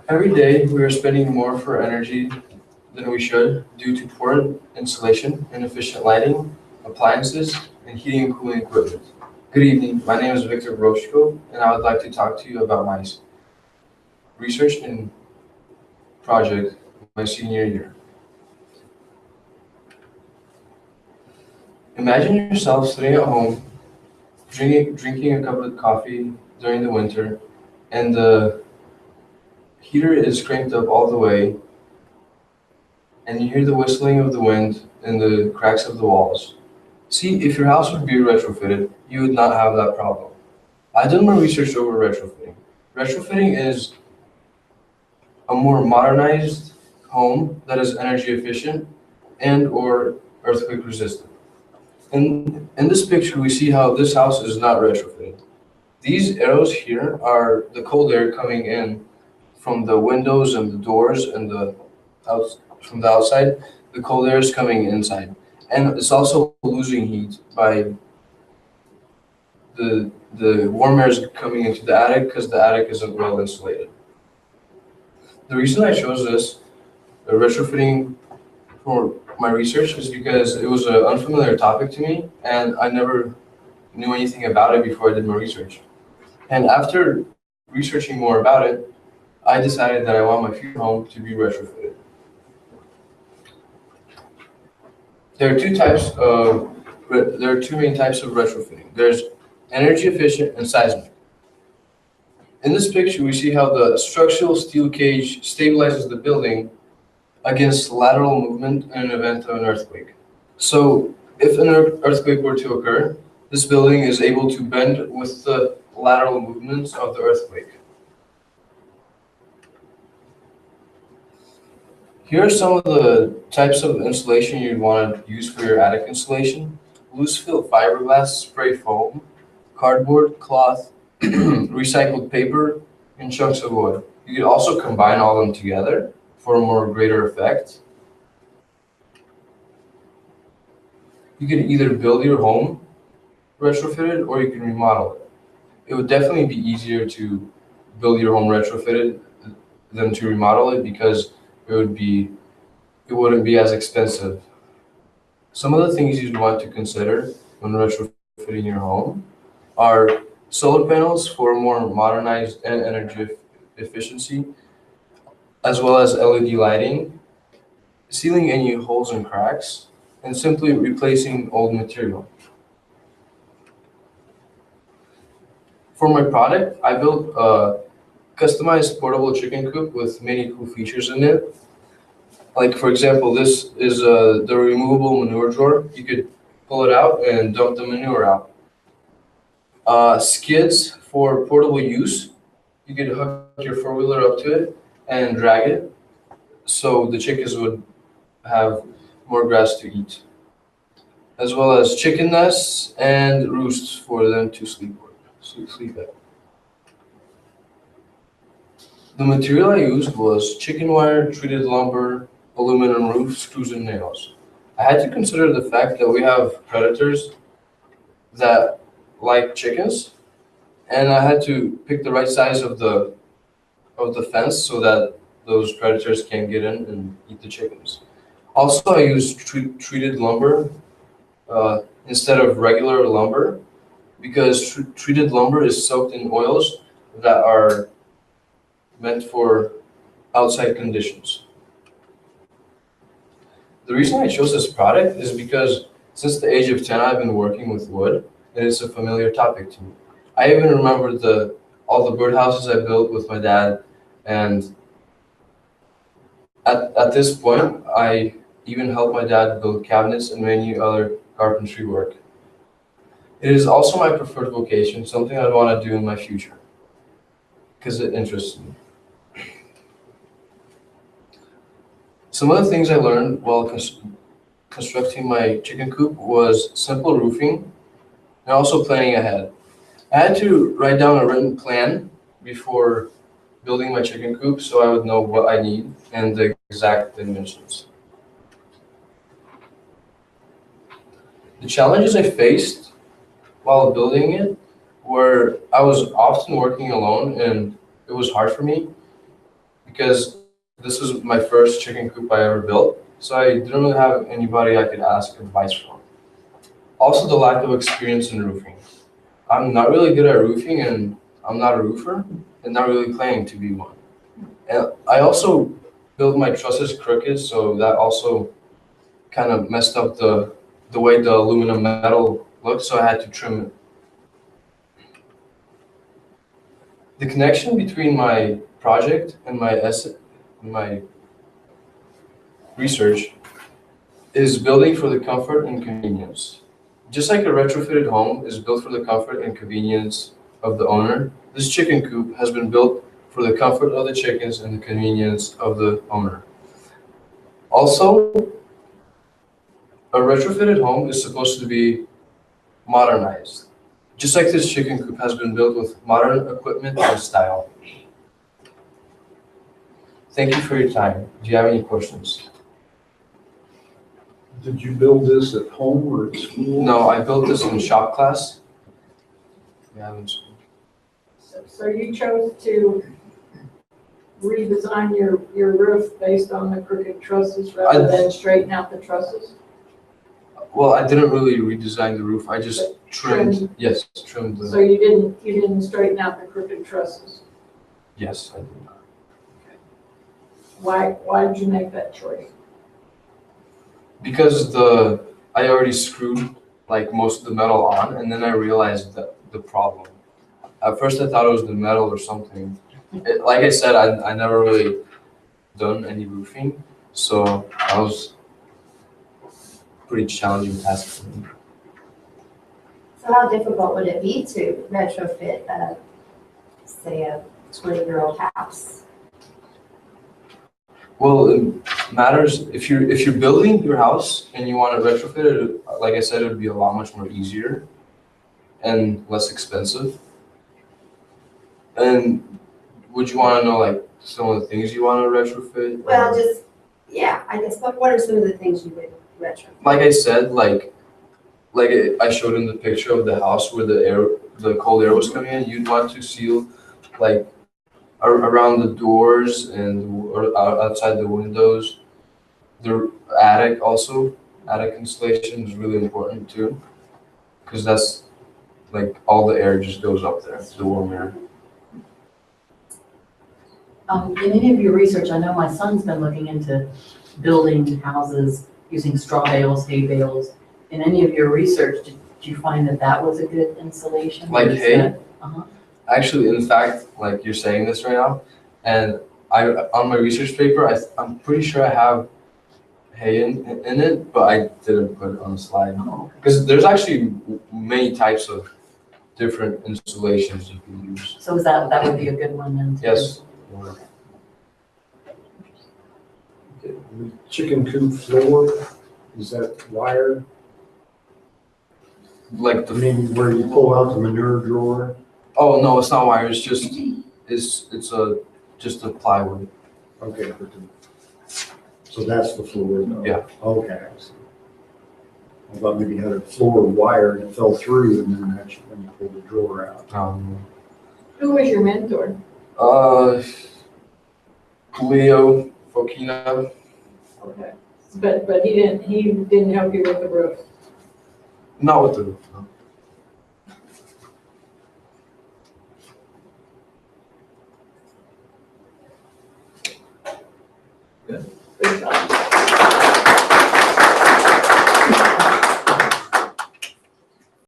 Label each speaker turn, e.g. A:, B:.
A: Every day, we are spending more for energy than we should due to poor insulation, inefficient lighting, appliances, and heating and cooling equipment. Good evening. My name is Viktor Vyrovchtchikov, and I would like to talk to you about my research and project my senior year. Imagine yourself sitting at home, drinking a cup of coffee during the winter, and the heater is cranked up all the way, and you hear the whistling of the wind and the cracks of the walls. See, if your house would be retrofitted, you would not have that problem. I've done my research over retrofitting. Retrofitting is a more modernized home that is energy efficient and or earthquake resistant. In this picture, we see how this house is not retrofitted. These arrows here are the cold air coming in from the windows and the doors and from the outside. The cold air is coming inside, and it's also losing heat by the warm air is coming into the attic because the attic isn't well insulated. The reason I chose this retrofitting for my research is because it was an unfamiliar topic to me, and I never knew anything about it before I did my research. And after researching more about it, I decided that I want my future home to be retrofitted. There are two main types of retrofitting. There's energy efficient and seismic. In this picture, we see how the structural steel cage stabilizes the building against lateral movement in an event of an earthquake. So if an earthquake were to occur, this building is able to bend with the lateral movements of the earthquake. Here are some of the types of insulation you'd want to use for your attic insulation: loose fill fiberglass, spray foam, cardboard, cloth, recycled paper, and chunks of wood. You could also combine all of them together for a more greater effect. You could either build your home retrofitted or you can remodel it. It would definitely be easier to build your home retrofitted than to remodel it because it wouldn't be as expensive. Some of the things you'd want to consider when retrofitting your home are solar panels for more modernized and energy efficiency, as well as LED lighting, sealing any holes and cracks, and simply replacing old material. For my product, I built a customized portable chicken coop with many cool features in it. Like, for example, this is the removable manure drawer. You could pull it out and dump the manure out. Skids for portable use. You could hook your four-wheeler up to it and drag it so the chickens would have more grass to eat, as well as chicken nests and roosts for them to sleep at. The material I used was chicken wire, treated lumber, aluminum roof, screws, and nails. I had to consider the fact that we have predators that like chickens, and I had to pick the right size of the fence so that those predators can't get in and eat the chickens. Also, I used treated lumber instead of regular lumber because treated lumber is soaked in oils that are meant for outside conditions. The reason I chose this product is because since the age of 10, I've been working with wood, and it's a familiar topic to me. I even remember all the birdhouses I built with my dad, and at this point, I even helped my dad build cabinets and many other carpentry work. It is also my preferred vocation, something I'd want to do in my future, because it interests me. Some of the things I learned while constructing my chicken coop was simple roofing and also planning ahead. I had to write down a written plan before building my chicken coop so I would know what I need and the exact dimensions. The challenges I faced while building it were I was often working alone and it was hard for me. because this was my first chicken coop I ever built, so I didn't really have anybody I could ask advice from. Also, the lack of experience in roofing. I'm not really good at roofing, and I'm not a roofer, and not really planning to be one. And I also built my trusses crooked, so that also kind of messed up the way the aluminum metal looked, so I had to trim it. The connection between my project and my research is building for the comfort and convenience. Just like a retrofitted home is built for the comfort and convenience of the owner, this chicken coop has been built for the comfort of the chickens and the convenience of the owner. Also, a retrofitted home is supposed to be modernized. Just like this chicken coop has been built with modern equipment and style. Thank you for your time. Do you have any questions?
B: Did you build this at home or at school?
A: No, I built this in shop class. Yeah, in school.
C: So you chose to redesign your roof based on the crooked trusses rather than straighten out the trusses?
A: Well, I didn't really redesign the roof. I just trimmed. Yes, trimmed the.
C: So you didn't straighten out the crooked trusses?
A: Yes, I did not.
C: Why did you make that choice?
A: Because I already screwed like most of the metal on, and then I realized that the problem. At first, I thought it was the metal or something. Like I said, I never really done any roofing, so that was a pretty challenging task for me.
D: So how difficult would it be to retrofit say a 20-year-old house?
A: Well, it matters if you're building your house and you want to retrofit it. Like I said, it would be a lot much more easier and less expensive. And would you want to know like some of the things you want to retrofit?
D: Well, yeah, I guess, what are some of the things you would retrofit?
A: Like I said, I showed in the picture of the house where the cold air was coming in. You'd want to seal like around the doors and or outside the windows. The attic also, attic insulation is really important too, because that's like all the air just goes up there, the warm air.
E: In any of your research, I know my son's been looking into building houses using straw bales, hay bales. In any of your research, did you find that was a good insulation?
A: Like hay?
E: Uh-huh.
A: Actually, in fact, like you're saying this right now, and on my research paper, I'm pretty sure I have hay in it, but I didn't put it on the slide.
E: Oh, okay.
A: Because there's actually many types of different insulations you can use.
E: So that would be a good one then?
A: Yes.
B: Okay, the chicken coop floor, is that wired?
A: Like
B: I mean, where you pull out the manure drawer?
A: oh no, it's not wire. It's just just a plywood.
B: Okay, so that's the floor though?
A: Yeah.
B: Okay, I see. I thought maybe you had a floor wired and it fell through and then actually when you pulled the drawer out.
C: Who was your mentor?
A: Leo Fokina.
C: Okay. But he didn't help you with the roof?
A: Not with the roof, no. Good.